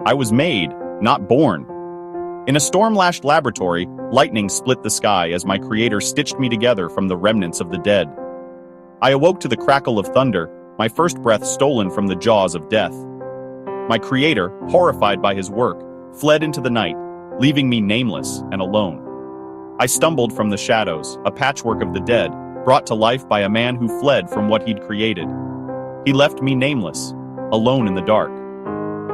I was made, not born. In a storm-lashed laboratory, lightning split the sky as my creator stitched me together from the remnants of the dead. I awoke to the crackle of thunder, my first breath stolen from the jaws of death. My creator, horrified by his work, fled into the night, leaving me nameless and alone. I stumbled from the shadows, a patchwork of the dead, brought to life by a man who fled from what he'd created. He left me nameless, alone in the dark.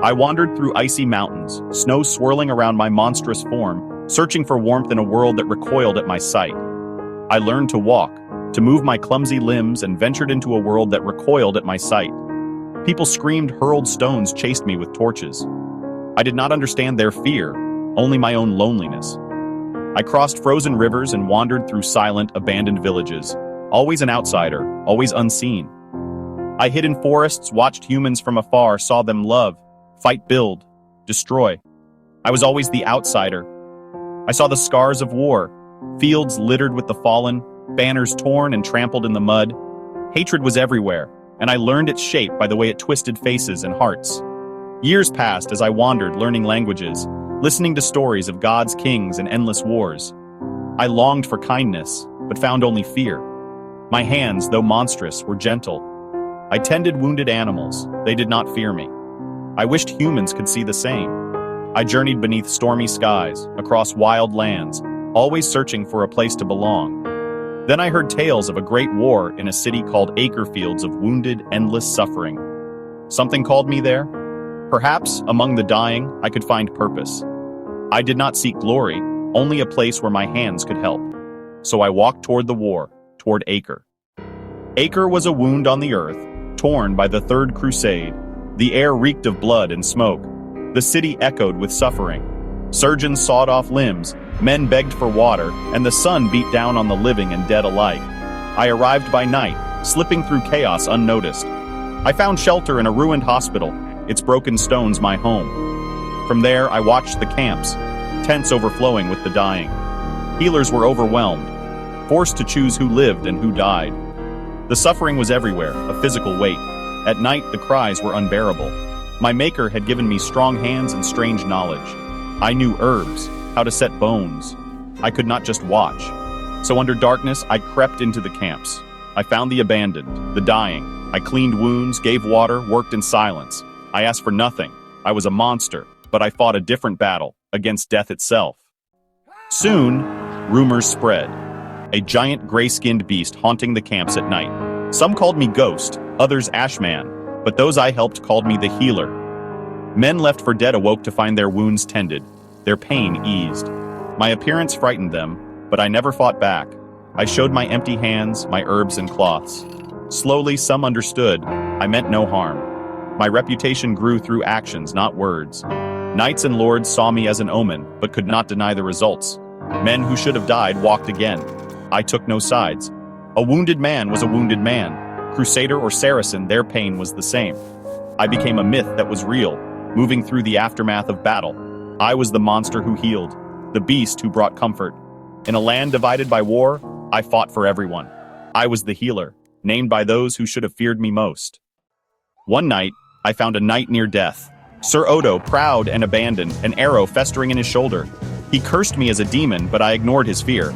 I wandered through icy mountains, snow swirling around my monstrous form, searching for warmth in a world that recoiled at my sight. I learned to walk, to move my clumsy limbs, and ventured into a world that recoiled at my sight. People screamed, hurled stones, chased me with torches. I did not understand their fear, only my own loneliness. I crossed frozen rivers and wandered through silent, abandoned villages, always an outsider, always unseen. I hid in forests, watched humans from afar, saw them love, fight, build, destroy. I was always the outsider. I saw the scars of war, fields littered with the fallen, banners torn and trampled in the mud. Hatred was everywhere, and I learned its shape by the way it twisted faces and hearts. Years passed as I wandered, learning languages, listening to stories of gods, kings, and endless wars. I longed for kindness, but found only fear. My hands, though monstrous, were gentle. I tended wounded animals. They did not fear me. I wished humans could see the same. I journeyed beneath stormy skies, across wild lands, always searching for a place to belong. Then I heard tales of a great war in a city called acre fields of wounded, endless suffering. Something called me there. Perhaps, among the dying, I could find purpose. I did not seek glory, only a place where my hands could help. So I walked toward the war, toward Acre. Acre was a wound on the earth, torn by the Third Crusade. The air reeked of blood and smoke. The city echoed with suffering. Surgeons sawed off limbs, men begged for water, and the sun beat down on the living and dead alike. I arrived by night, slipping through chaos unnoticed. I found shelter in a ruined hospital, its broken stones my home. From there, I watched the camps, tents overflowing with the dying. Healers were overwhelmed, forced to choose who lived and who died. The suffering was everywhere, a physical weight. At night, the cries were unbearable. My maker had given me strong hands and strange knowledge. I knew herbs, how to set bones. I could not just watch. So under darkness, I crept into the camps. I found the abandoned, the dying. I cleaned wounds, gave water, worked in silence. I asked for nothing. I was a monster, but I fought a different battle, against death itself. Soon, rumors spread. A giant gray-skinned beast haunting the camps at night. Some called me Ghost, others Ashman, but those I helped called me the Healer. Men left for dead awoke to find their wounds tended, their pain eased. My appearance frightened them, but I never fought back. I showed my empty hands, my herbs and cloths. Slowly, some understood. I meant no harm. My reputation grew through actions, not words. Knights and lords saw me as an omen, but could not deny the results. Men who should have died walked again. I took no sides. A wounded man was a wounded man. Crusader or Saracen, their pain was the same. I became a myth that was real, moving through the aftermath of battle. I was the monster who healed, the beast who brought comfort. In a land divided by war, I fought for everyone. I was the healer, named by those who should have feared me most. One night, I found a knight near death. Sir Odo, proud and abandoned, an arrow festering in his shoulder. He cursed me as a demon, but I ignored his fear.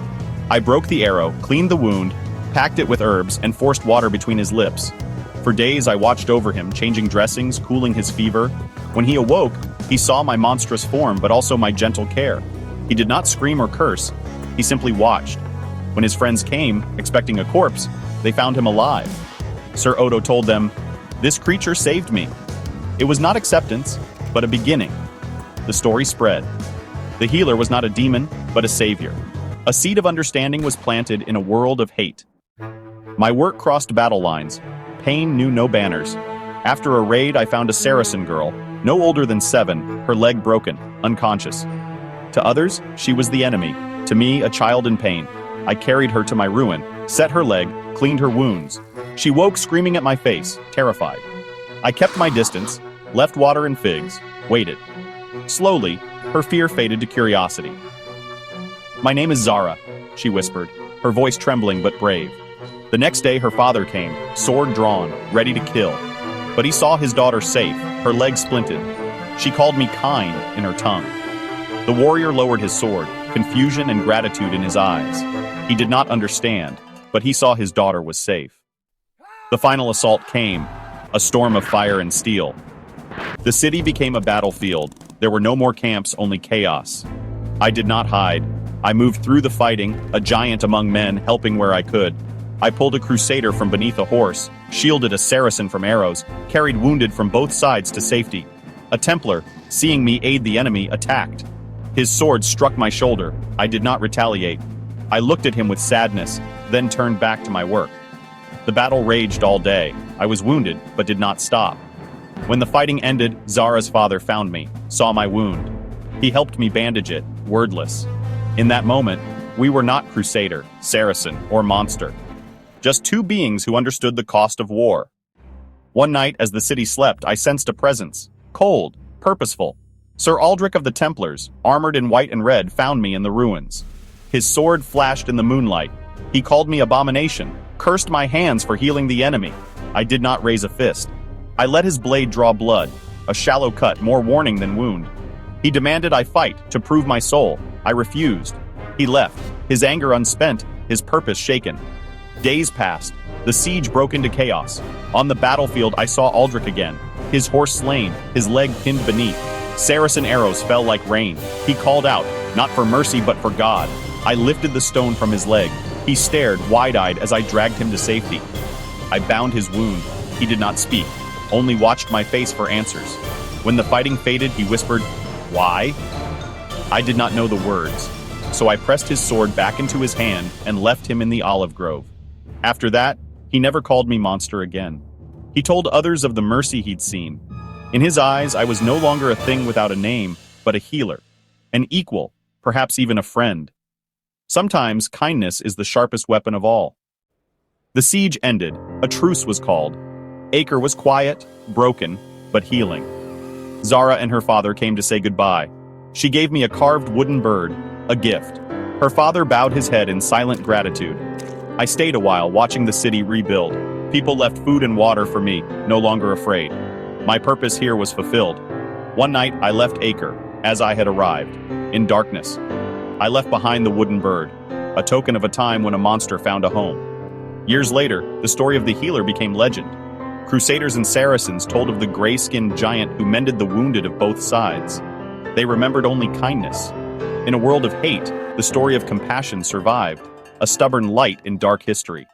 I broke the arrow, cleaned the wound, packed it with herbs, and forced water between his lips. For days I watched over him, changing dressings, cooling his fever. When he awoke, he saw my monstrous form, but also my gentle care. He did not scream or curse, he simply watched. When his friends came, expecting a corpse, they found him alive. Sir Odo told them, "This creature saved me." It was not acceptance, but a beginning. The story spread. The healer was not a demon, but a savior. A seed of understanding was planted in a world of hate. My work crossed battle lines. Pain knew no banners. After a raid, I found a Saracen girl, no older than 7, her leg broken, unconscious. To others, she was the enemy. To me, a child in pain. I carried her to my ruin, set her leg, cleaned her wounds. She woke screaming at my face, terrified. I kept my distance, left water and figs, waited. Slowly, her fear faded to curiosity. "My name is Zara," she whispered, her voice trembling but brave. The next day her father came, sword drawn, ready to kill. But he saw his daughter safe, her leg splinted. She called me kind in her tongue. The warrior lowered his sword, confusion and gratitude in his eyes. He did not understand, but he saw his daughter was safe. The final assault came, a storm of fire and steel. The city became a battlefield. There were no more camps, only chaos. I did not hide. I moved through the fighting, a giant among men, helping where I could. I pulled a crusader from beneath a horse, shielded a Saracen from arrows, carried wounded from both sides to safety. A Templar, seeing me aid the enemy, attacked. His sword struck my shoulder. I did not retaliate. I looked at him with sadness, then turned back to my work. The battle raged all day. I was wounded, but did not stop. When the fighting ended, Zara's father found me, saw my wound. He helped me bandage it, wordless. In that moment, we were not crusader, Saracen, or monster. Just two beings who understood the cost of war. One night, as the city slept, I sensed a presence. Cold, purposeful. Sir Aldrich of the Templars, armored in white and red, found me in the ruins. His sword flashed in the moonlight. He called me abomination, cursed my hands for healing the enemy. I did not raise a fist. I let his blade draw blood, a shallow cut, more warning than wound. He demanded I fight, to prove my soul. I refused. He left, his anger unspent, his purpose shaken. Days passed. The siege broke into chaos. On the battlefield, I saw Aldrich again, his horse slain, his leg pinned beneath. Saracen arrows fell like rain. He called out, not for mercy but for God. I lifted the stone from his leg. He stared, wide-eyed, as I dragged him to safety. I bound his wound. He did not speak, only watched my face for answers. When the fighting faded, he whispered, "Why?" I did not know the words, so I pressed his sword back into his hand and left him in the olive grove. After that, he never called me monster again. He told others of the mercy he'd seen. In his eyes, I was no longer a thing without a name, but a healer, an equal, perhaps even a friend. Sometimes kindness is the sharpest weapon of all. The siege ended. A truce was called. Acre was quiet, broken, but healing. Zara and her father came to say goodbye. She gave me a carved wooden bird, a gift. Her father bowed his head in silent gratitude. I stayed a while, watching the city rebuild. People left food and water for me, no longer afraid. My purpose here was fulfilled. One night, I left Acre, as I had arrived, in darkness. I left behind the wooden bird, a token of a time when a monster found a home. Years later, the story of the healer became legend. Crusaders and Saracens told of the gray-skinned giant who mended the wounded of both sides. They remembered only kindness. In a world of hate, the story of compassion survived, a stubborn light in dark history.